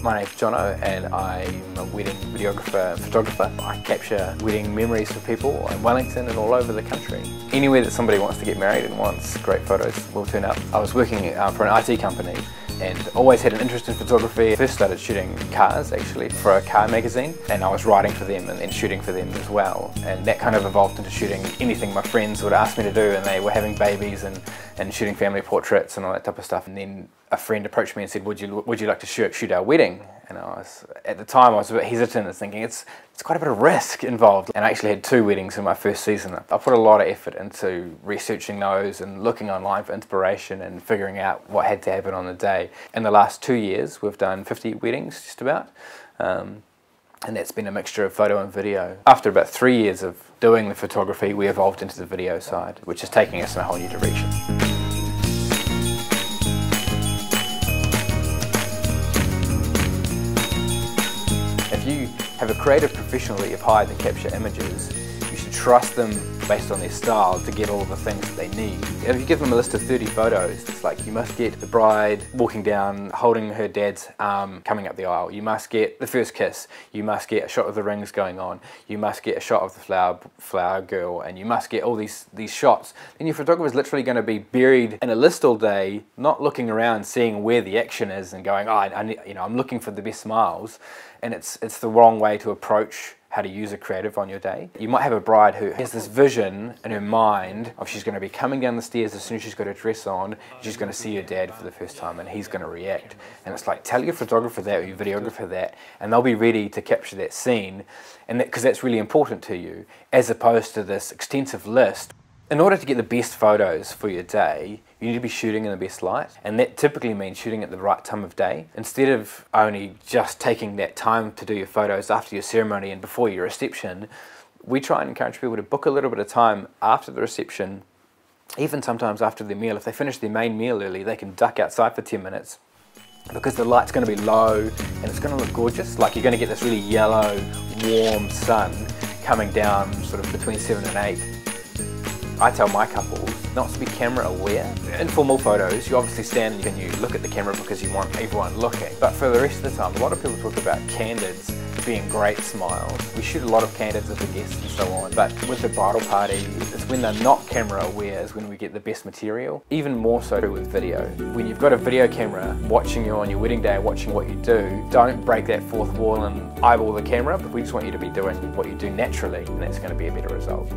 My name's Jono and I'm a wedding videographer and photographer. I capture wedding memories for people in Wellington and all over the country. Anywhere that somebody wants to get married and wants great photos will turn up. I was working for an IT company and always had an interest in photography. I first started shooting cars actually for a car magazine, and I was writing for them and then shooting for them as well, and that kind of evolved into shooting anything my friends would ask me to do, and they were having babies and shooting family portraits and all that type of stuff. And then a friend approached me and said, would you like to shoot our wedding? And at the time I was a bit hesitant and thinking it's quite a bit of risk involved. And I actually had 2 weddings in my first season. I put a lot of effort into researching those and looking online for inspiration and figuring out what had to happen on the day. In the last 2 years we've done 50 weddings just about. And that's been a mixture of photo and video. After about 3 years of doing the photography, we evolved into the video side, which is taking us in a whole new direction. If you have a creative professional that you've hired to capture images, you should trust them based on their style to get all the things that they need. If you give them a list of 30 photos, it's like you must get the bride walking down, holding her dad's arm, coming up the aisle. You must get the first kiss. You must get a shot of the rings going on. You must get a shot of the flower girl, and you must get all these shots. Then your photographer is literally going to be buried in a list all day, not looking around, seeing where the action is, and going, I'm looking for the best smiles. And it's the wrong way to approach how to use a creative on your day. You might have a bride who has this vision in her mind of she's going to be coming down the stairs as soon as she's got her dress on, she's going to see her dad for the first time and he's going to react. And it's like, tell your photographer that or your videographer that, and they'll be ready to capture that scene, and because that's really important to you, as opposed to this extensive list. In order to get the best photos for your day, you need to be shooting in the best light, and that typically means shooting at the right time of day. Instead of only just taking that time to do your photos after your ceremony and before your reception, we try and encourage people to book a little bit of time after the reception, even sometimes after their meal. If they finish their main meal early, they can duck outside for 10 minutes because the light's going to be low and it's going to look gorgeous. Like you're going to get this really yellow, warm sun coming down sort of between 7 and 8. I tell my couples not to be camera aware. In formal photos, you obviously stand and you look at the camera because you want everyone looking. But for the rest of the time, a lot of people talk about candids being great smiles. We shoot a lot of candids with the guests and so on. But with the bridal party, it's when they're not camera aware is when we get the best material. Even more so with video. When you've got a video camera watching you on your wedding day, watching what you do, don't break that fourth wall and eyeball the camera. But we just want you to be doing what you do naturally, and that's going to be a better result.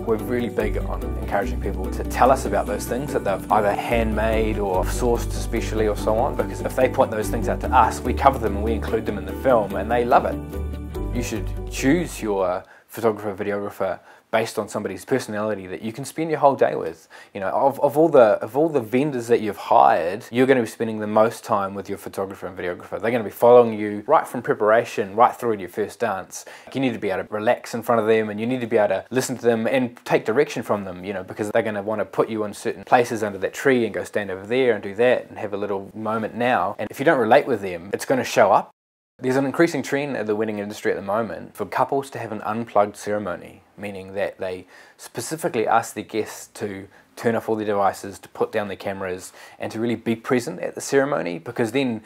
We're really big on encouraging people to tell us about those things that they've either handmade or sourced specially or so on, because if they point those things out to us, we cover them and we include them in the film and they love it. You should choose your photographer, videographer based on somebody's personality that you can spend your whole day with. You know, of all the vendors that you've hired, you're going to be spending the most time with your photographer and videographer. They're going to be following you right from preparation, right through to your first dance. You need to be able to relax in front of them, and you need to be able to listen to them and take direction from them, you know, because they're going to want to put you in certain places under that tree and go stand over there and do that and have a little moment now. And if you don't relate with them, it's going to show up. There's an increasing trend in the wedding industry at the moment for couples to have an unplugged ceremony, meaning that they specifically ask their guests to turn off all their devices, to put down their cameras, and to really be present at the ceremony, because then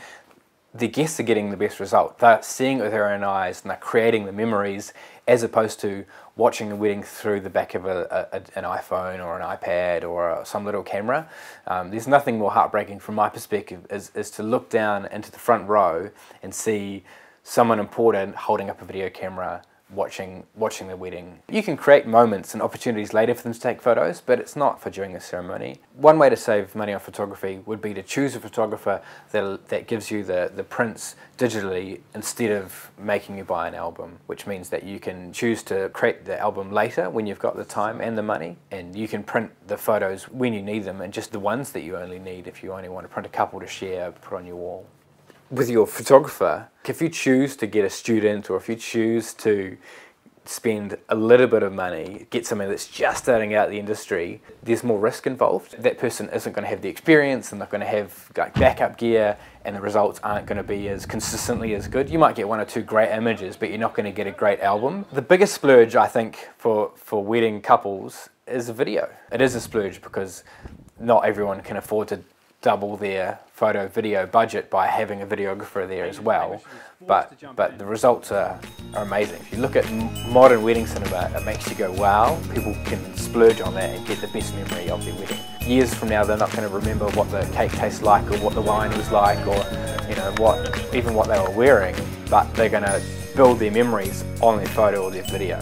the guests are getting the best result. They're seeing it with their own eyes and they're creating the memories, as opposed to watching the wedding through the back of an iPhone or an iPad or some little camera. There's nothing more heartbreaking from my perspective is to look down into the front row and see someone important holding up a video camera watching the wedding. You can create moments and opportunities later for them to take photos, but it's not for during the ceremony. One way to save money on photography would be to choose a photographer that gives you the prints digitally instead of making you buy an album, which means that you can choose to create the album later when you've got the time and the money, and you can print the photos when you need them and just the ones that you only need if you only want to print a couple to share, put on your wall. With your photographer, if you choose to get a student, or if you choose to spend a little bit of money, get somebody that's just starting out the industry, there's more risk involved. That person isn't going to have the experience and they're going to have like backup gear, and the results aren't going to be as consistently as good. You might get 1 or 2 great images, but you're not going to get a great album. The biggest splurge, I think, for wedding couples is video. It is a splurge because not everyone can afford to double their photo video budget by having a videographer there as well, but the results are amazing. If you look at modern wedding cinema, it makes you go wow. People can splurge on that and get the best memory of their wedding. Years from now they're not going to remember what the cake tastes like or what the wine was like, or even what they were wearing, but they're going to build their memories on their photo or their video.